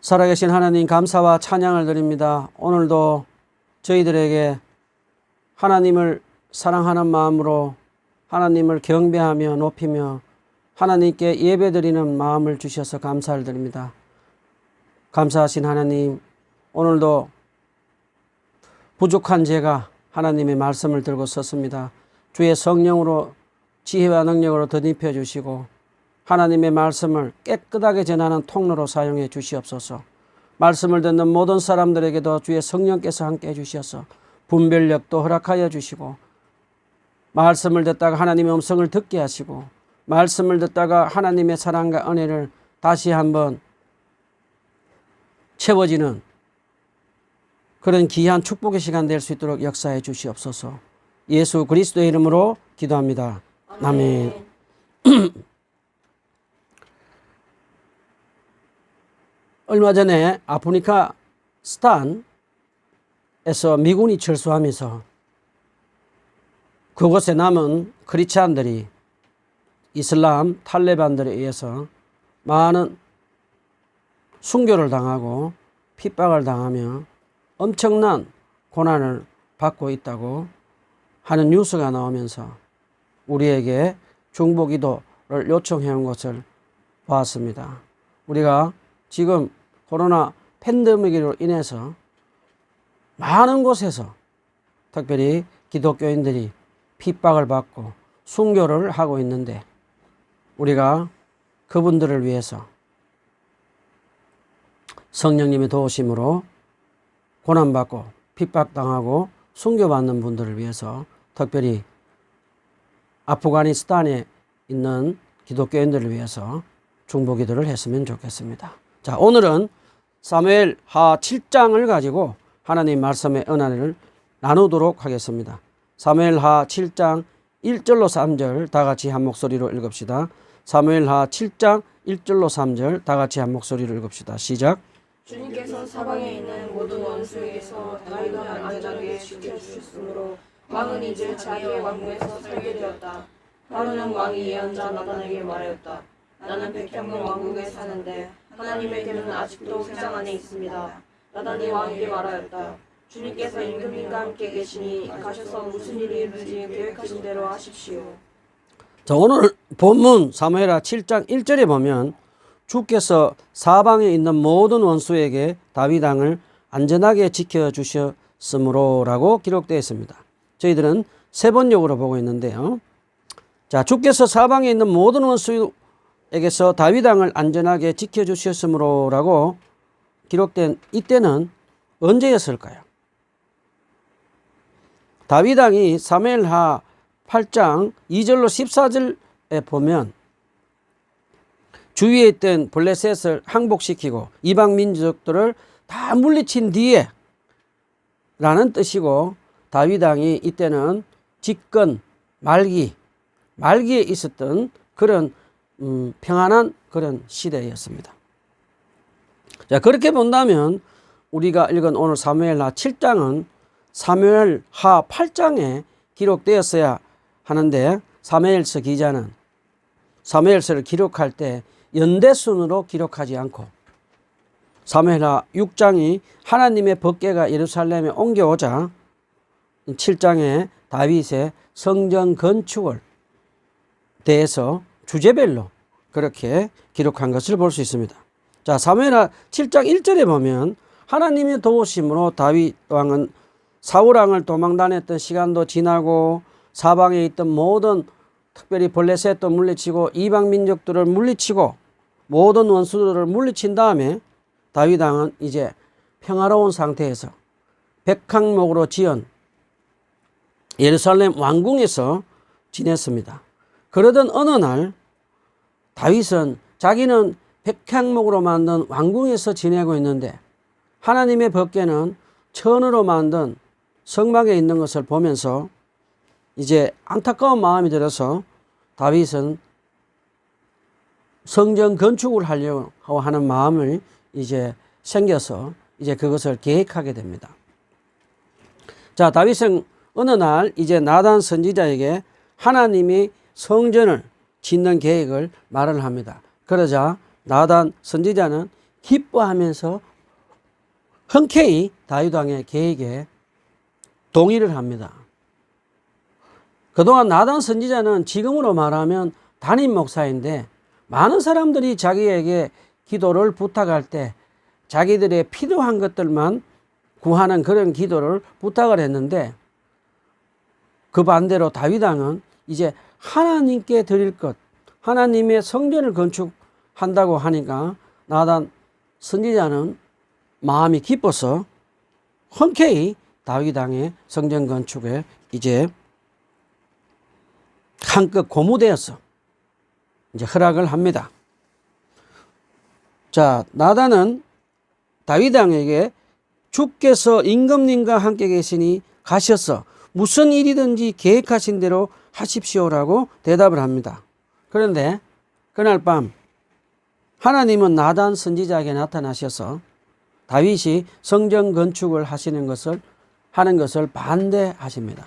살아계신 하나님 감사와 찬양을 드립니다. 오늘도 저희들에게 하나님을 사랑하는 마음으로 하나님을 경배하며 높이며 하나님께 예배드리는 마음을 주셔서 감사를 드립니다. 감사하신 하나님, 오늘도 부족한 제가 하나님의 말씀을 들고 섰습니다. 주의 성령으로 지혜와 능력으로 덧입혀 주시고 하나님의 말씀을 깨끗하게 전하는 통로로 사용해 주시옵소서. 말씀을 듣는 모든 사람들에게도 주의 성령께서 함께 해 주셔서 분별력도 허락하여 주시고, 말씀을 듣다가 하나님의 음성을 듣게 하시고, 말씀을 듣다가 하나님의 사랑과 은혜를 다시 한번 채워지는 그런 귀한 축복의 시간 될 수 있도록 역사해 주시옵소서. 예수 그리스도의 이름으로 기도합니다. 아멘. 얼마 전에 아프리카스탄에서 미군이 철수하면서 그곳에 남은 크리스찬들이 이슬람 탈레반들에 의해서 많은 순교를 당하고 핍박을 당하며 엄청난 고난을 받고 있다고 하는 뉴스가 나오면서 우리에게 중보기도를 요청해 온 것을 보았습니다. 우리가 지금 코로나 팬데믹으로 인해서 많은 곳에서 특별히 기독교인들이 핍박을 받고 순교를 하고 있는데, 우리가 그분들을 위해서 성령님의 도우심으로 고난받고 핍박당하고 순교받는 분들을 위해서 특별히 아프가니스탄에 있는 기독교인들을 위해서 중보기도를 했으면 좋겠습니다. 자, 오늘은 사무엘하 7장을 가지고 하나님 말씀의 은혜를 나누도록 하겠습니다. 사무엘하 7장 1절로 3절 다 같이 한 목소리로 읽읍시다. 사무엘하 7장 1절로 3절 다 같이 한 목소리로 읽읍시다. 시작. 주님께서 사방에 있는 모든 원수에게서 다윗을 안전하게 지켜주셨으므로 왕은 이제 자기의 왕궁에서 살게 되었다. 하루는 왕이 예언자 나단에게 말하였다. 나는 백향문 왕국에 사는데 하나님의 계명은 아직도 회장 안에 있습니다. 나단이 왕에게 말하였다. 주님께서 임금님과 함께 계시니 가셔서 무슨 일이 있는지 계획하신 대로 하십시오. 자, 오늘 본문 사무엘하 7장 1절에 보면 주께서 사방에 있는 모든 원수에게 다윗 왕을 안전하게 지켜주셨으므로 라고 기록되어 있습니다. 저희들은 세 번역으로 보고 있는데요. 자, 주께서 사방에 있는 모든 원수에게서 다윗 왕을 안전하게 지켜주셨으므로 라고 기록된 이때는 언제였을까요? 다윗 왕이 사무엘하 8장 2절로 14절에 보면 주위에 있던 블레셋을 항복시키고 이방 민족들을 다 물리친 뒤에 라는 뜻이고, 다윗 왕이 이때는 집권 말기에 있었던 그런 평안한 그런 시대였습니다. 자, 그렇게 본다면 우리가 읽은 오늘 사무엘하 7장은 사무엘하 8장에 기록되었어야 하는데, 사무엘서 기자는 사무엘서를 기록할 때 연대순으로 기록하지 않고 사무엘하 6장이 하나님의 법궤가 예루살렘에 옮겨오자 7장에 다윗의 성전 건축을 대해서 주제별로 그렇게 기록한 것을 볼 수 있습니다. 자, 사무엘하 7장 1절에 보면 하나님의 도우심으로 다윗 왕은 사울 왕을 도망다녔던 시간도 지나고 사방에 있던 모든 특별히 블레셋도 물리치고 이방 민족들을 물리치고 모든 원수들을 물리친 다음에 다윗 왕은 이제 평화로운 상태에서 백항목으로 지은 예루살렘 왕궁에서 지냈습니다. 그러던 어느 날 다윗은 자기는 백향목으로 만든 왕궁에서 지내고 있는데 하나님의 법궤는 천으로 만든 성막에 있는 것을 보면서 이제 안타까운 마음이 들어서 다윗은 성전 건축을 하려고 하는 마음을 이제 생겨서 이제 그것을 계획하게 됩니다. 자, 다윗은 어느 날 이제 나단 선지자에게 하나님이 성전을 짓는 계획을 말을 합니다. 그러자 나단 선지자는 기뻐하면서 흔쾌히 다윗 왕의 계획에 동의를 합니다. 그동안 나단 선지자는 지금으로 말하면 담임 목사인데 많은 사람들이 자기에게 기도를 부탁할 때 자기들의 필요한 것들만 구하는 그런 기도를 부탁을 했는데, 그 반대로 다윗 왕은 이제 하나님께 드릴 것, 하나님의 성전을 건축한다고 하니까 나단 선지자는 마음이 기뻐서 흔쾌히 다윗 왕의 성전 건축에 이제 한껏 고무되어서 이제 허락을 합니다. 자, 나단은 다윗 왕에게 주께서 임금님과 함께 계시니 가셔서 무슨 일이든지 계획하신 대로 하십시오라고 대답을 합니다. 그런데 그날 밤 하나님은 나단 선지자에게 나타나셔서 다윗이 성전 건축을 하는 것을 반대하십니다.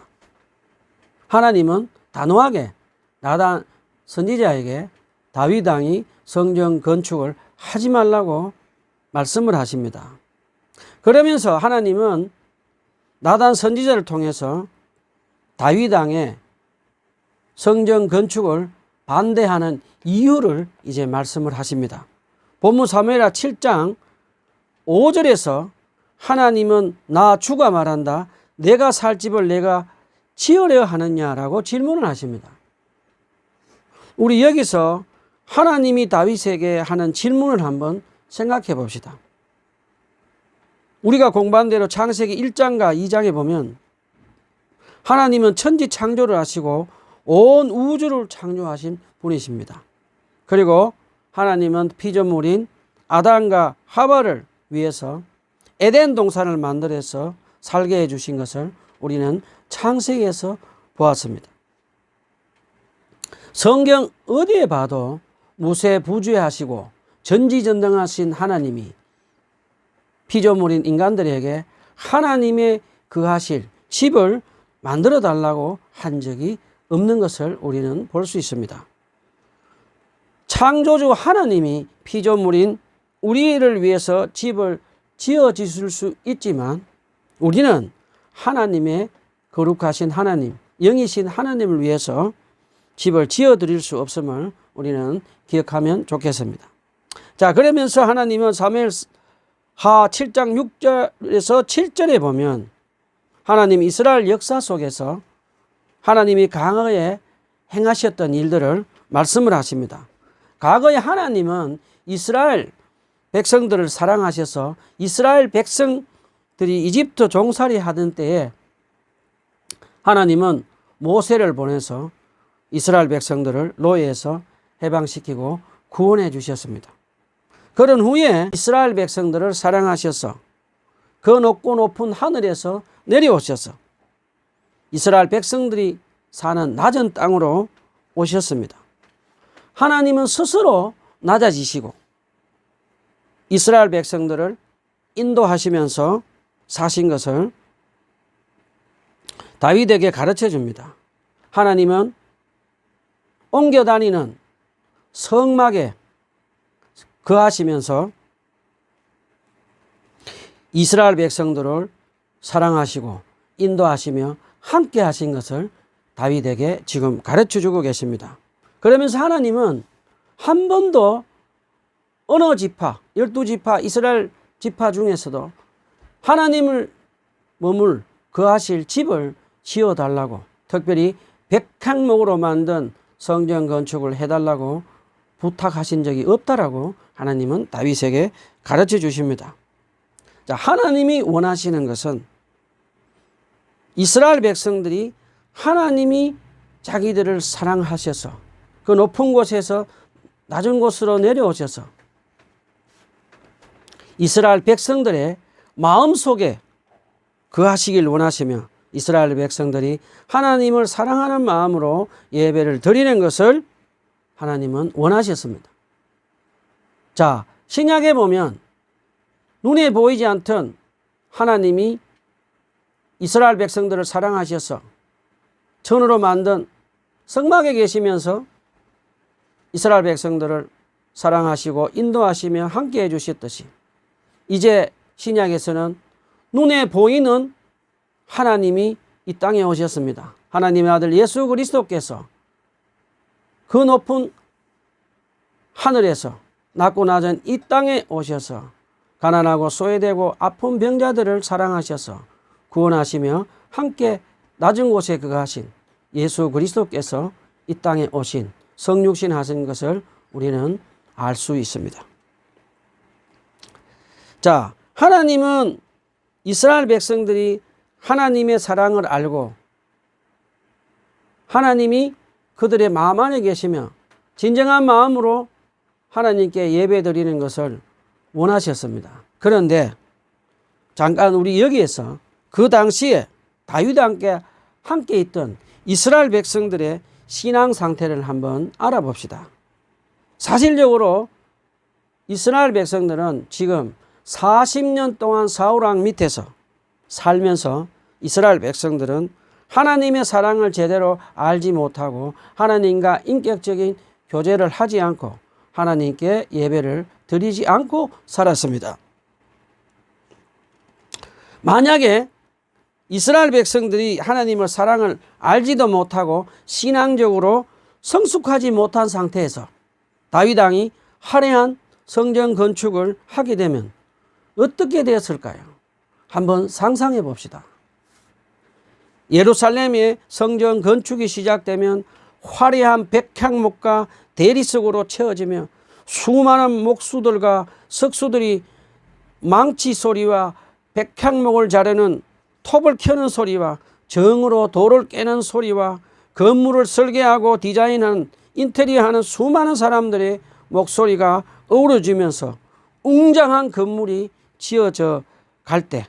하나님은 단호하게 나단 선지자에게 다윗 왕이 성전 건축을 하지 말라고 말씀을 하십니다. 그러면서 하나님은 나단 선지자를 통해서 다윗 왕의 성전 건축을 반대하는 이유를 이제 말씀을 하십니다. 본문 사무엘하 7장 5절에서 하나님은 나 주가 말한다. 내가 살 집을 내가 지으려 하느냐라고 질문을 하십니다. 우리 여기서 하나님이 다윗에게 하는 질문을 한번 생각해 봅시다. 우리가 공부한 대로 창세기 1장과 2장에 보면 하나님은 천지 창조를 하시고 온 우주를 창조하신 분이십니다. 그리고 하나님은 피조물인 아담과 하와를 위해서 에덴 동산을 만들어서 살게 해주신 것을 우리는 창세기에서 보았습니다. 성경 어디에 봐도 무세부주하시고 전지전능하신 하나님이 피조물인 인간들에게 하나님의 거하실 집을 만들어 달라고 한 적이 없는 것을 우리는 볼 수 있습니다. 창조주 하나님이 피조물인 우리를 위해서 집을 지어 주실 수 있지만 우리는 하나님의 거룩하신 하나님, 영이신 하나님을 위해서 집을 지어 드릴 수 없음을 우리는 기억하면 좋겠습니다. 자, 그러면서 하나님은 사무엘하 7장 6절에서 7절에 보면 하나님 이스라엘 역사 속에서 하나님이 과거에 행하셨던 일들을 말씀을 하십니다. 과거에 하나님은 이스라엘 백성들을 사랑하셔서 이스라엘 백성들이 이집트 종살이 하던 때에 하나님은 모세를 보내서 이스라엘 백성들을 노예에서 해방시키고 구원해 주셨습니다. 그런 후에 이스라엘 백성들을 사랑하셔서 그 높고 높은 하늘에서 내려오셔서 이스라엘 백성들이 사는 낮은 땅으로 오셨습니다. 하나님은 스스로 낮아지시고 이스라엘 백성들을 인도하시면서 사신 것을 다윗에게 가르쳐 줍니다. 하나님은 옮겨 다니는 성막에 거하시면서 이스라엘 백성들을 사랑하시고 인도하시며 함께 하신 것을 다윗에게 지금 가르쳐 주고 계십니다. 그러면서 하나님은 한 번도 어느 지파, 12지파 이스라엘 지파 중에서도 하나님을 머물 거하실 집을 지어달라고, 특별히 백향목으로 만든 성전 건축을 해달라고 부탁하신 적이 없다라고 하나님은 다윗에게 가르쳐 주십니다. 자, 하나님이 원하시는 것은 이스라엘 백성들이 하나님이 자기들을 사랑하셔서 그 높은 곳에서 낮은 곳으로 내려오셔서 이스라엘 백성들의 마음속에 거하시길 원하시며 이스라엘 백성들이 하나님을 사랑하는 마음으로 예배를 드리는 것을 하나님은 원하셨습니다. 자, 신약에 보면 눈에 보이지 않던 하나님이 이스라엘 백성들을 사랑하셔서 천으로 만든 성막에 계시면서 이스라엘 백성들을 사랑하시고 인도하시며 함께 해주셨듯이 이제 신약에서는 눈에 보이는 하나님이 이 땅에 오셨습니다. 하나님의 아들 예수 그리스도께서 그 높은 하늘에서 낮고 낮은 이 땅에 오셔서 가난하고 소외되고 아픈 병자들을 사랑하셔서 구원하시며 함께 낮은 곳에 거하신 예수 그리스도께서 이 땅에 오신 성육신 하신 것을 우리는 알 수 있습니다. 자, 하나님은 이스라엘 백성들이 하나님의 사랑을 알고 하나님이 그들의 마음 안에 계시며 진정한 마음으로 하나님께 예배 드리는 것을 원하셨습니다. 그런데 잠깐 우리 여기에서 그 당시에 다윗과 함께 있던 이스라엘 백성들의 신앙 상태를 한번 알아봅시다. 사실적으로 이스라엘 백성들은 지금 40년 동안 사울왕 밑에서 살면서 이스라엘 백성들은 하나님의 사랑을 제대로 알지 못하고 하나님과 인격적인 교제를 하지 않고 하나님께 예배를 드리지 않고 살았습니다. 만약에 이스라엘 백성들이 하나님의 사랑을 알지도 못하고 신앙적으로 성숙하지 못한 상태에서 다윗 왕이 화려한 성전 건축을 하게 되면 어떻게 되었을까요? 한번 상상해 봅시다. 예루살렘의 성전 건축이 시작되면 화려한 백향목과 대리석으로 채워지며 수많은 목수들과 석수들이 망치 소리와 백향목을 자르는 톱을 켜는 소리와 정으로 돌을 깨는 소리와 건물을 설계하고 디자인하는 인테리어하는 수많은 사람들의 목소리가 어우러지면서 웅장한 건물이 지어져 갈 때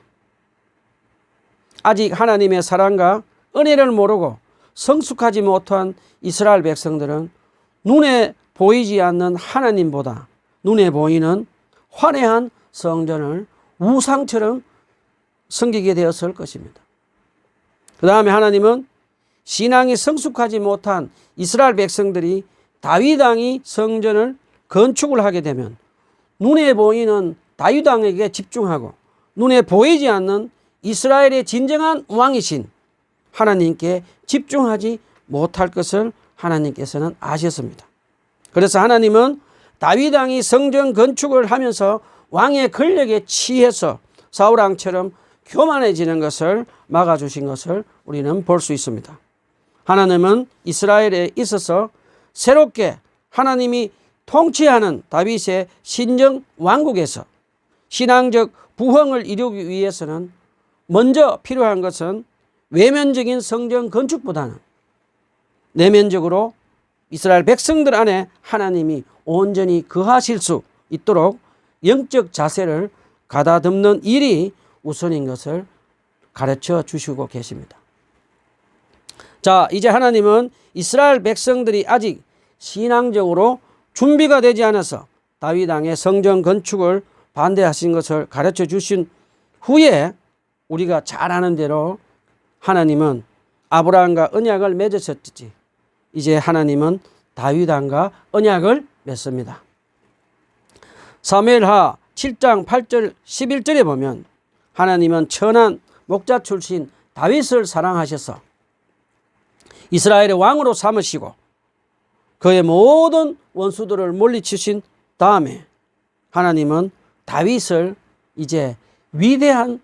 아직 하나님의 사랑과 은혜를 모르고 성숙하지 못한 이스라엘 백성들은 눈에 보이지 않는 하나님보다 눈에 보이는 화려한 성전을 우상처럼 섬기게 되었을 것입니다. 그 다음에 하나님은 신앙이 성숙하지 못한 이스라엘 백성들이 다윗 왕이 성전을 건축을 하게 되면 눈에 보이는 다윗 왕에게 집중하고 눈에 보이지 않는 이스라엘의 진정한 왕이신 하나님께 집중하지 못할 것을 하나님께서는 아셨습니다. 그래서 하나님은 다윗 왕이 성전 건축을 하면서 왕의 권력에 취해서 사울 왕처럼 교만해지는 것을 막아주신 것을 우리는 볼 수 있습니다. 하나님은 이스라엘에 있어서 새롭게 하나님이 통치하는 다윗의 신정 왕국에서 신앙적 부흥을 이루기 위해서는 먼저 필요한 것은 외면적인 성전 건축보다는 내면적으로 이스라엘 백성들 안에 하나님이 온전히 거하실 수 있도록 영적 자세를 가다듬는 일이 우선인 것을 가르쳐 주시고 계십니다. 자, 이제 하나님은 이스라엘 백성들이 아직 신앙적으로 준비가 되지 않아서 다윗 왕의 성전 건축을 반대하신 것을 가르쳐 주신 후에 우리가 잘 아는 대로 하나님은 아브라함과 언약을 맺으셨지. 이제 하나님은 다윗 왕과 언약을 맺습니다. 사무엘하 7장 8절 11절에 보면 하나님은 천한 목자 출신 다윗을 사랑하셔서 이스라엘의 왕으로 삼으시고 그의 모든 원수들을 물리치신 다음에 하나님은 다윗을 이제 위대한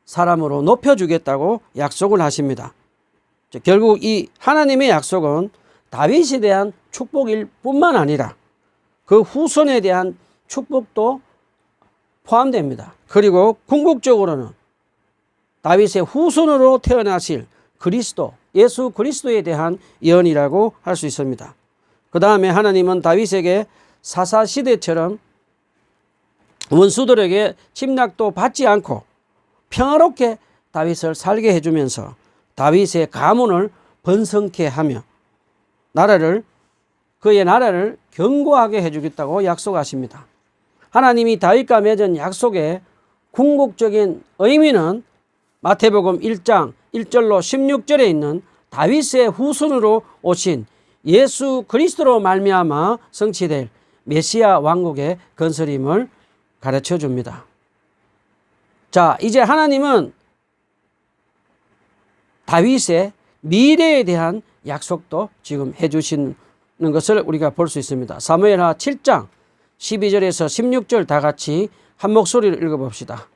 사람으로 높여주겠다고 약속을 하십니다. 결국 이 하나님의 약속은 다윗에 대한 축복일 뿐만 아니라 그 후손에 대한 축복도 포함됩니다. 그리고 궁극적으로는 다윗의 후손으로 태어나실 그리스도, 예수 그리스도에 대한 예언이라고 할 수 있습니다. 그 다음에 하나님은 다윗에게 사사시대처럼 원수들에게 침략도 받지 않고 평화롭게 다윗을 살게 해주면서 다윗의 가문을 번성케 하며 그의 나라를 견고하게 해주겠다고 약속하십니다. 하나님이 다윗과 맺은 약속의 궁극적인 의미는 마태복음 1장 1절로 16절에 있는 다윗의 후손으로 오신 예수 그리스도로 말미암아 성취될 메시아 왕국의 건설임을 가르쳐 줍니다. 자, 이제 하나님은 다윗의 미래에 대한 약속도 지금 해주시는 것을 우리가 볼 수 있습니다. 사무엘하 7장 12절에서 16절 다 같이 한 목소리로 읽어봅시다.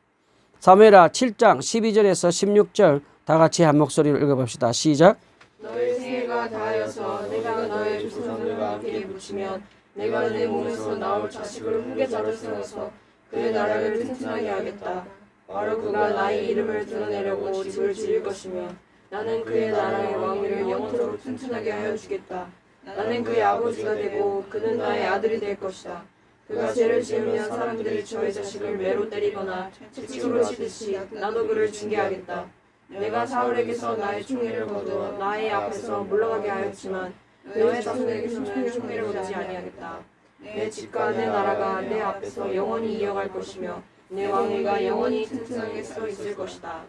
사무엘하 7장 12절에서 16절 다 같이 한 목소리로 읽어봅시다. 시작. 너의 생애가 다하여서 내가 너의 조상들과 함께 묻히면 내가 내 몸에서 나올 자식을 후계자로 세워서 그의 나라를 튼튼하게 하겠다. 바로 그가 나의 이름을 드러내려고 집을 지을 것이며 나는 그의 나라의 왕위를 영원토록 튼튼하게 하여 주겠다. 나는 그의 아버지가 되고 그는 나의 아들이 될 것이다. 그가 죄를 지으면 사람들이 저의 자식을 매로 때리거나 채찍으로 치듯이 나도 그를 징계하겠다. 내가 사울에게서 나의 총애를 거두어 나의 앞에서 물러가게 하였지만 너의 자손에게서는 총애를 얻지 아니하겠다. 내 집과 내 나라가 내 앞에서 영원히 이어갈 것이며 내 왕위가 영원히 튼튼하게 서 있을 것이다.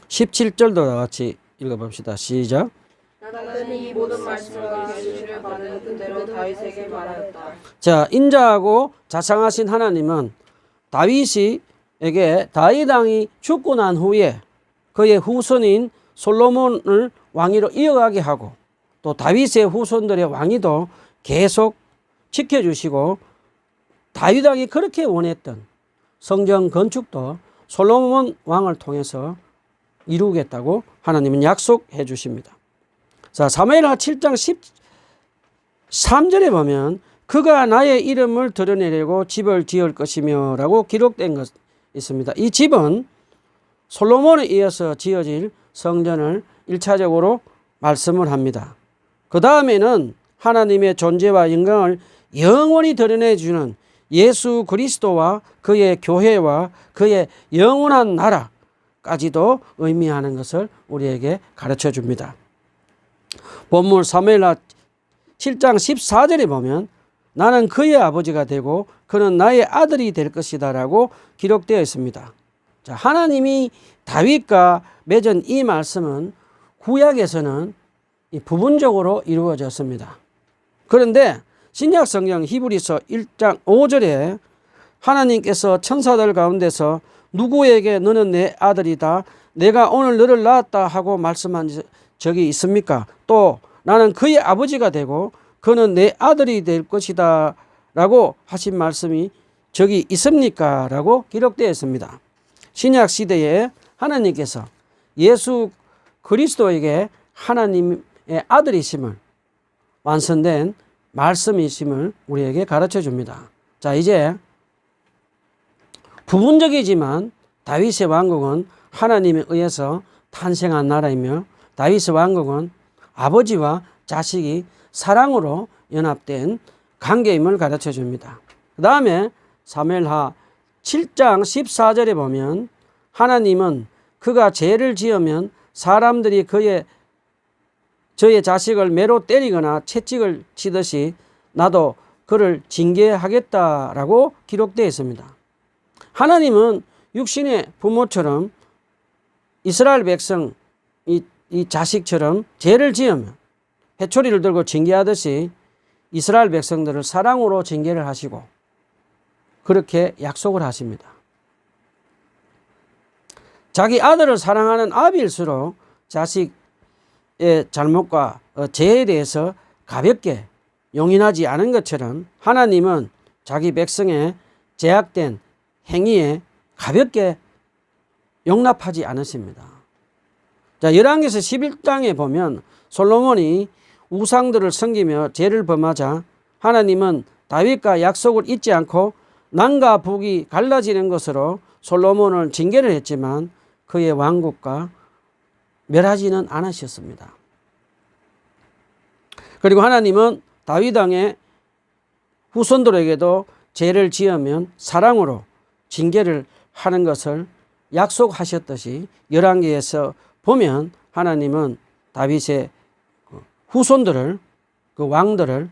17절도 다 같이 읽어봅시다. 시작. 나는 이 모든 말씀과 계시를 받은 그대로 다윗에게 말하였다. 자, 인자하고 자상하신 하나님은 다윗에게 다윗 왕이 죽고 난 후에 그의 후손인 솔로몬을 왕위로 이어가게 하고 또 다윗의 후손들의 왕위도 계속 지켜주시고 다윗 왕이 그렇게 원했던 성전 건축도 솔로몬 왕을 통해서 이루겠다고 하나님은 약속해 주십니다. 자, 사무엘하 7장 13절에 보면 그가 나의 이름을 드러내려고 집을 지을 것이며 라고 기록된 것 있습니다. 이 집은 솔로몬에 이어서 지어질 성전을 1차적으로 말씀을 합니다. 그 다음에는 하나님의 존재와 영광을 영원히 드러내주는 예수 그리스도와 그의 교회와 그의 영원한 나라까지도 의미하는 것을 우리에게 가르쳐 줍니다. 본문 사무엘하 7장 14절에 보면 나는 그의 아버지가 되고 그는 나의 아들이 될 것이다 라고 기록되어 있습니다. 자, 하나님이 다윗과 맺은 이 말씀은 구약에서는 부분적으로 이루어졌습니다. 그런데 신약 성경 히브리서 1장 5절에 하나님께서 천사들 가운데서 누구에게 너는 내 아들이다 내가 오늘 너를 낳았다 하고 말씀한 적이 있습니까? 또 나는 그의 아버지가 되고 그는 내 아들이 될 것이다 라고 하신 말씀이 적이 있습니까? 라고 기록되어 있습니다. 신약 시대에 하나님께서 예수 그리스도에게 하나님의 아들이심을 완성된 말씀이심을 우리에게 가르쳐 줍니다. 자, 이제 부분적이지만 다윗의 왕국은 하나님에 의해서 탄생한 나라이며 다윗의 왕국은 아버지와 자식이 사랑으로 연합된 관계임을 가르쳐 줍니다. 그 다음에 사무엘하 7장 14절에 보면 하나님은 그가 죄를 지으면 사람들이 저의 자식을 매로 때리거나 채찍을 치듯이 나도 그를 징계하겠다라고 기록되어 있습니다. 하나님은 육신의 부모처럼 이스라엘 백성 이 자식처럼 죄를 지으면 회초리를 들고 징계하듯이 이스라엘 백성들을 사랑으로 징계를 하시고 그렇게 약속을 하십니다. 자기 아들을 사랑하는 아비일수록 자식의 잘못과 죄에 대해서 가볍게 용인하지 않은 것처럼 하나님은 자기 백성의 제약된 행위에 가볍게 용납하지 않으십니다. 자, 열왕기서 11장에 보면 솔로몬이 우상들을 섬기며 죄를 범하자 하나님은 다윗과 약속을 잊지 않고 남과 북이 갈라지는 것으로 솔로몬을 징계를 했지만 그의 왕국과 멸하지는 않으셨습니다. 그리고 하나님은 다윗 왕의 후손들에게도 죄를 지으면 사랑으로 징계를 하는 것을 약속하셨듯이 열왕기에서 보면 하나님은 다윗의 후손들을 그 왕들을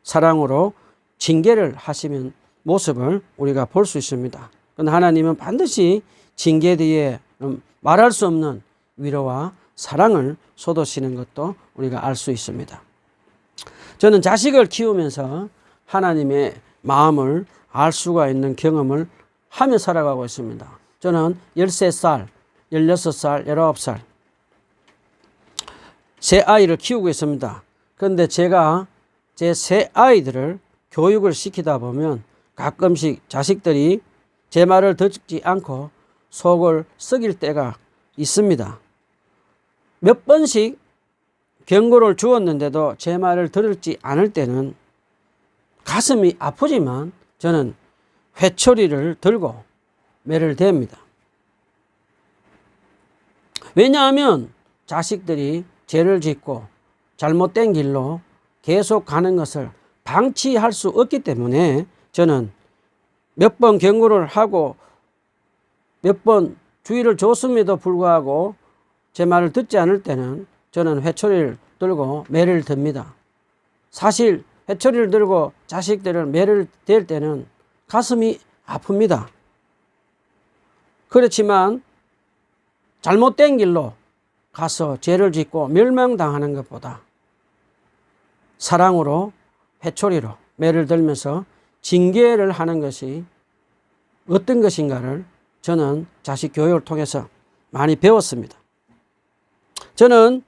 사랑으로 징계를 하시는 모습을 우리가 볼 수 있습니다. 그런데 하나님은 반드시 징계 뒤에 말할 수 없는 위로와 사랑을 쏟으시는 것도 우리가 알 수 있습니다. 저는 자식을 키우면서 하나님의 마음을 알 수가 있는 경험을 하며 살아가고 있습니다. 저는 13살, 16살, 19살 세 아이를 키우고 있습니다. 그런데 제가 제 세 아이들을 교육을 시키다 보면 가끔씩 자식들이 제 말을 듣지 않고 속을 썩일 때가 있습니다. 몇 번씩 경고를 주었는데도 제 말을 들을지 않을 때는 가슴이 아프지만 저는 회초리를 들고 매를 댑니다. 왜냐하면 자식들이 죄를 짓고 잘못된 길로 계속 가는 것을 방치할 수 없기 때문에 저는 몇 번 경고를 하고 몇 번 주의를 줬음에도 불구하고 제 말을 듣지 않을 때는 저는 회초리를 들고 매를 듭니다. 사실 회초리를 들고 자식들을 매를 댈 때는 가슴이 아픕니다. 그렇지만 잘못된 길로 가서 죄를 짓고 멸망당하는 것보다 사랑으로 회초리로 매를 들면서 징계를 하는 것이 어떤 것인가를 저는 자식 교육을 통해서 많이 배웠습니다. 저는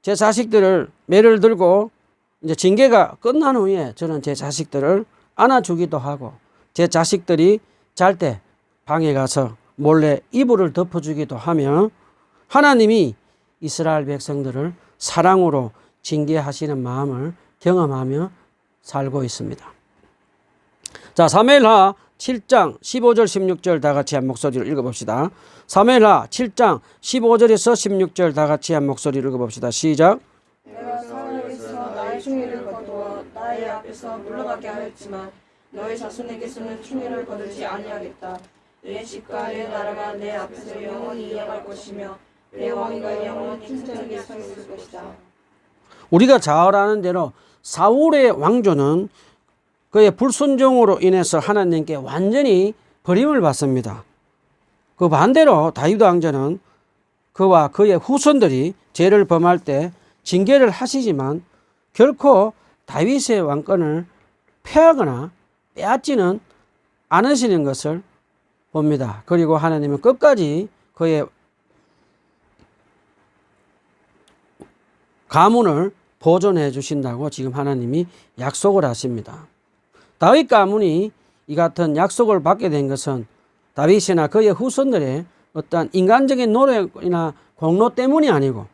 제 자식들을 매를 들고 이제 징계가 끝난 후에 저는 제 자식들을 안아주기도 하고 제 자식들이 잘 때 방에 가서 몰래 이불을 덮어주기도 하며 하나님이 이스라엘 백성들을 사랑으로 징계하시는 마음을 경험하며 살고 있습니다. 자, 사무엘하 7장 15절 16절 다 같이 한 목소리로 읽어봅시다. 사무엘하 7장 15절에서 16절 다 같이 한 목소리로 읽어봅시다. 시작. 내가 사울에게서 나의 충의를 거두어 나의 앞에서 물러가게 하였지만 너의 자손에게서는 충의를 거두지 아니하겠다. 내 집과 내 나라가 내 앞에서 영원히 이어갈 것이며 내 왕위가 영원히 튼튼하게 서 있을 것이다. 우리가 잘 아는 대로 사울의 왕조는 그의 불순종으로 인해서 하나님께 완전히 버림을 받습니다. 그 반대로 다윗 왕조는 그와 그의 후손들이 죄를 범할 때 징계를 하시지만 결코 다윗의 왕권을 폐하거나 빼앗지는 않으시는 것을 봅니다. 그리고 하나님은 끝까지 그의 가문을 보존해 주신다고 지금 하나님이 약속을 하십니다. 다윗 가문이 이 같은 약속을 받게 된 것은 다윗이나 그의 후손들의 어떤 인간적인 노력이나 공로 때문이 아니고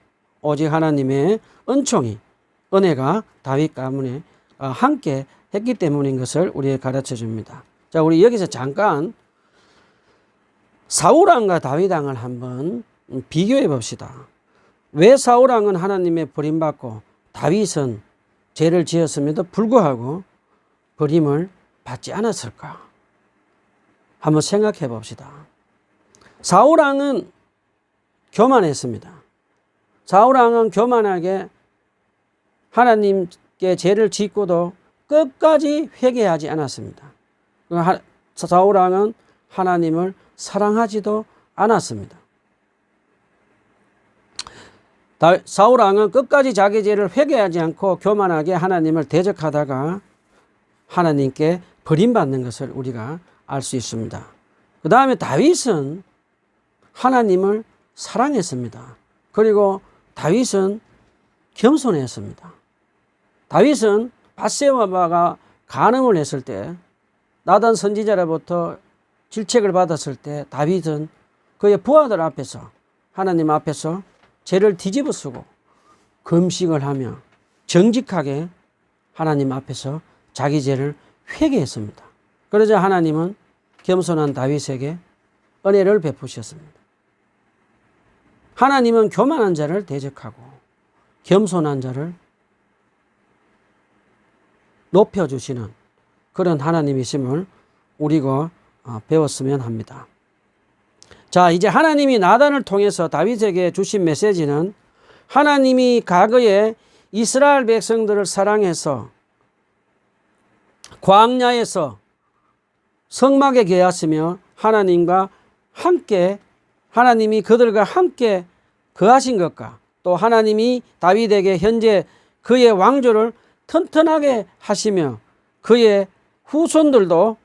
오직 하나님의 은총이 은혜가 다윗 가문에 함께 했기 때문인 것을 우리에게 가르쳐 줍니다. 자, 우리 여기서 잠깐 사울왕과 다윗왕을 한번 비교해 봅시다. 왜 사울왕은 하나님의 버림받고 다윗은 죄를 지었음에도 불구하고 버림을 받지 않았을까? 한번 생각해 봅시다. 사울왕은 교만했습니다. 사울왕은 교만하게 하나님께 죄를 짓고도 끝까지 회개하지 않았습니다. 사울왕은 하나님을 사랑하지도 않았습니다. 사울왕은 끝까지 자기 죄를 회개하지 않고 교만하게 하나님을 대적하다가 하나님께 버림받는 것을 우리가 알 수 있습니다. 그 다음에 다윗은 하나님을 사랑했습니다. 그리고 다윗은 겸손했습니다. 다윗은 밧세바가 간음을 했을 때 나단 선지자로부터 질책을 받았을 때 다윗은 그의 부하들 앞에서 하나님 앞에서 죄를 뒤집어쓰고 금식을 하며 정직하게 하나님 앞에서 자기 죄를 회개했습니다. 그러자 하나님은 겸손한 다윗에게 은혜를 베푸셨습니다. 하나님은 교만한 자를 대적하고 겸손한 자를 높여주시는 그런 하나님이심을 우리가 배웠으면 합니다. 자, 이제 하나님이 나단을 통해서 다윗에게 주신 메시지는 하나님이 과거에 이스라엘 백성들을 사랑해서 광야에서 성막에 계셨으며 하나님과 함께 하나님이 그들과 함께 거하신 것과 또 하나님이 다윗에게 현재 그의 왕조를 튼튼하게 하시며 그의 후손들도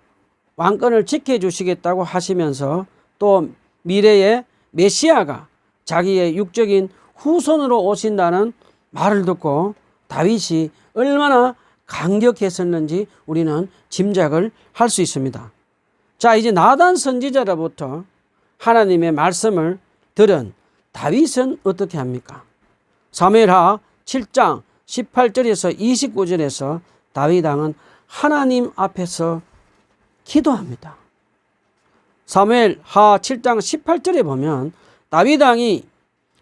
왕권을 지켜주시겠다고 하시면서 또 미래의 메시아가 자기의 육적인 후손으로 오신다는 말을 듣고 다윗이 얼마나 감격했었는지 우리는 짐작을 할 수 있습니다. 자, 이제 나단 선지자로부터 하나님의 말씀을 들은 다윗은 어떻게 합니까? 사무엘하 7장 18절에서 29절에서 다윗 왕은 하나님 앞에서 기도합니다. 사무엘하 7장 18절에 보면 다윗 왕이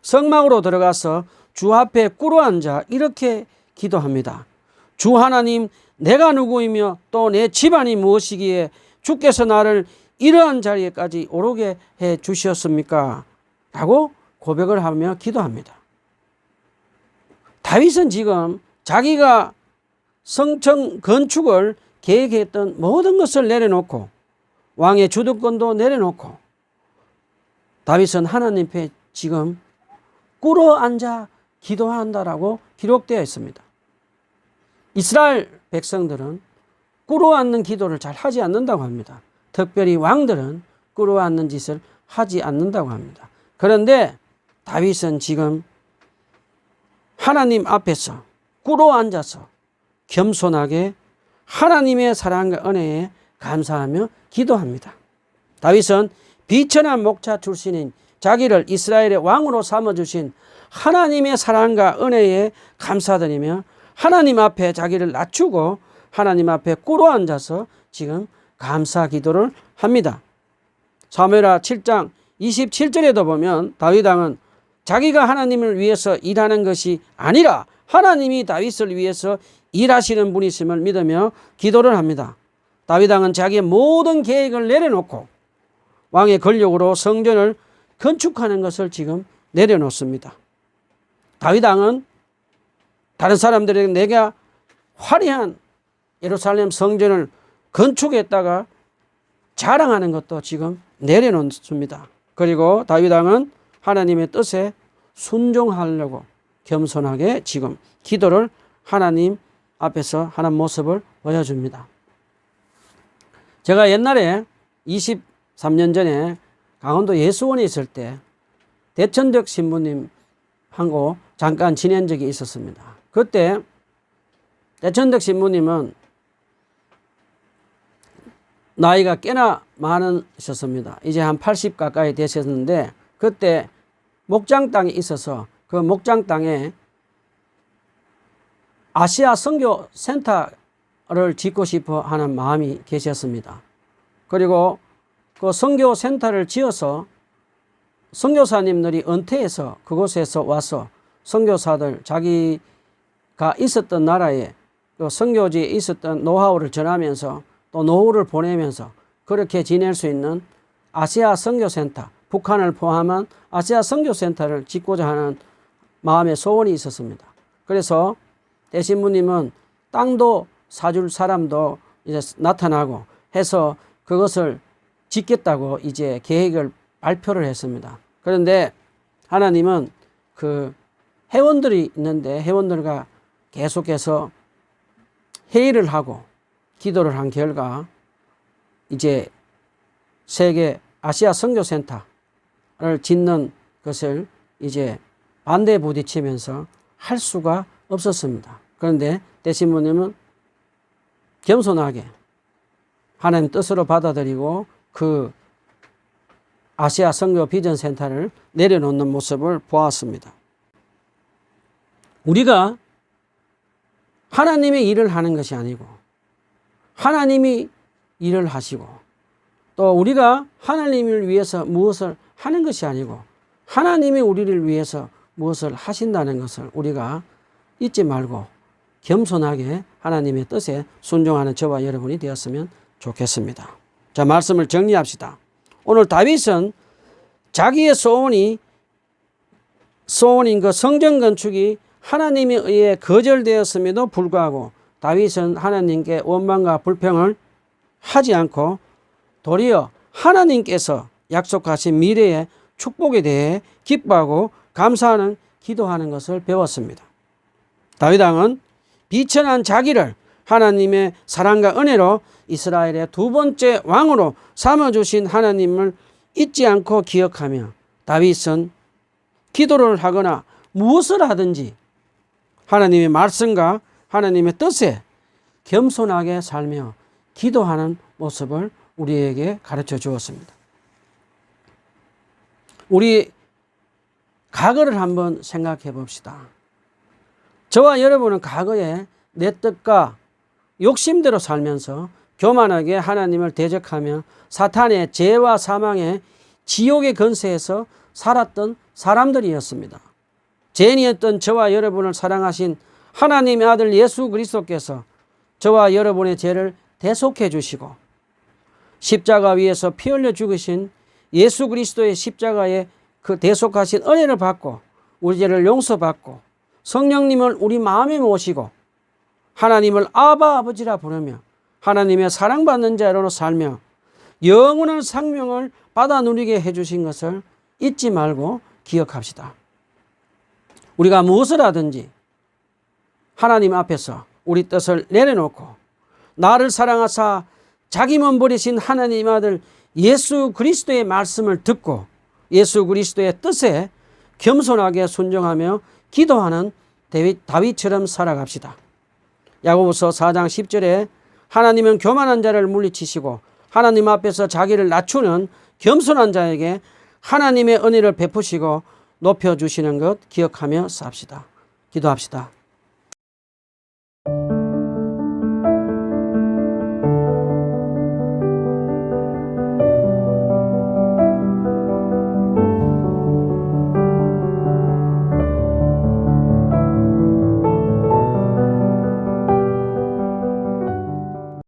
성막으로 들어가서 주 앞에 꿇어 앉아 이렇게 기도합니다. 주 하나님, 내가 누구이며 또 내 집안이 무엇이기에 주께서 나를 이러한 자리에까지 오르게 해 주셨습니까? 라고 고백을 하며 기도합니다. 다윗은 지금 자기가 성청 건축을 계획했던 모든 것을 내려놓고 왕의 주도권도 내려놓고 다윗은 하나님 앞에 지금 꿇어 앉아 기도한다라고 기록되어 있습니다. 이스라엘 백성들은 꿇어 앉는 기도를 잘 하지 않는다고 합니다. 특별히 왕들은 꿇어 앉는 짓을 하지 않는다고 합니다. 그런데 다윗은 지금 하나님 앞에서 꿇어 앉아서 겸손하게 하나님의 사랑과 은혜에 감사하며 기도합니다. 다윗은 비천한 목자 출신인 자기를 이스라엘의 왕으로 삼아주신 하나님의 사랑과 은혜에 감사드리며 하나님 앞에 자기를 낮추고 하나님 앞에 꿇어 앉아서 지금 감사 기도를 합니다. 사무엘하 7장 27절에도 보면 다윗 왕은 자기가 하나님을 위해서 일하는 것이 아니라 하나님이 다윗을 위해서 일하시는 분이심을 믿으며 기도를 합니다. 다윗 왕은 자기의 모든 계획을 내려놓고 왕의 권력으로 성전을 건축하는 것을 지금 내려놓습니다. 다윗 왕은 다른 사람들에게 내가 화려한 예루살렘 성전을 건축했다가 자랑하는 것도 지금 내려놓습니다. 그리고 다윗 왕은 하나님의 뜻에 순종하려고 겸손하게 지금 기도를 하나님 앞에서 하는 모습을 보여줍니다. 제가 옛날에 23년 전에 강원도 예수원에 있을 때 대천적 신부님하고 잠깐 지낸 적이 있었습니다. 그때 대천적 신부님은 나이가 꽤나 많으셨습니다. 이제 한 80 가까이 되셨는데 그때 목장 땅에 있어서 그 목장 땅에 아시아 선교 센터를 짓고 싶어 하는 마음이 계셨습니다. 그리고 그 선교 센터를 지어서 선교사님들이 은퇴해서 그곳에서 와서 선교사들 자기가 있었던 나라에 그 선교지에 있었던 노하우를 전하면서 또 노후를 보내면서 그렇게 지낼 수 있는 아시아 선교센터, 북한을 포함한 아시아 선교센터를 짓고자 하는 마음의 소원이 있었습니다. 그래서 대신부님은 땅도 사줄 사람도 이제 나타나고 해서 그것을 짓겠다고 이제 계획을 발표를 했습니다. 그런데 하나님은 그 회원들이 있는데 회원들과 계속해서 회의를 하고 기도를 한 결과 이제 세계 아시아 선교센터를 짓는 것을 이제 반대에 부딪히면서 할 수가 없었습니다. 그런데 대신부님은 겸손하게 하나님 뜻으로 받아들이고 그 아시아 선교 비전 센터를 내려놓는 모습을 보았습니다. 우리가 하나님의 일을 하는 것이 아니고 하나님이 일을 하시고 또 우리가 하나님을 위해서 무엇을 하는 것이 아니고 하나님이 우리를 위해서 무엇을 하신다는 것을 우리가 잊지 말고 겸손하게 하나님의 뜻에 순종하는 저와 여러분이 되었으면 좋겠습니다. 자, 말씀을 정리합시다. 오늘 다윗은 자기의 소원인 그 성전 건축이 하나님에 의해 거절되었음에도 불구하고 다윗은 하나님께 원망과 불평을 하지 않고 도리어 하나님께서 약속하신 미래의 축복에 대해 기뻐하고 감사하는 기도하는 것을 배웠습니다. 다윗 왕은 비천한 자기를 하나님의 사랑과 은혜로 이스라엘의 두 번째 왕으로 삼아주신 하나님을 잊지 않고 기억하며 다윗은 기도를 하거나 무엇을 하든지 하나님의 말씀과 하나님의 뜻에 겸손하게 살며 기도하는 모습을 우리에게 가르쳐 주었습니다. 우리 과거를 한번 생각해 봅시다. 저와 여러분은 과거에 내 뜻과 욕심대로 살면서 교만하게 하나님을 대적하며 사탄의 죄와 사망의 지옥의 권세에서 살았던 사람들이었습니다. 죄인이었던 저와 여러분을 사랑하신 하나님의 아들 예수 그리스도께서 저와 여러분의 죄를 대속해 주시고 십자가 위에서 피 흘려 죽으신 예수 그리스도의 십자가에 그 대속하신 은혜를 받고 우리 죄를 용서받고 성령님을 우리 마음에 모시고 하나님을 아바 아버지라 부르며 하나님의 사랑받는 자로 살며 영원한 생명을 받아 누리게 해주신 것을 잊지 말고 기억합시다. 우리가 무엇을 하든지 하나님 앞에서 우리 뜻을 내려놓고 나를 사랑하사 자기 몸 버리신 하나님 아들 예수 그리스도의 말씀을 듣고 예수 그리스도의 뜻에 겸손하게 순종하며 기도하는 다윗처럼 살아갑시다. 야고보서 4장 10절에 하나님은 교만한 자를 물리치시고 하나님 앞에서 자기를 낮추는 겸손한 자에게 하나님의 은혜를 베푸시고 높여주시는 것 기억하며 삽시다. 기도합시다.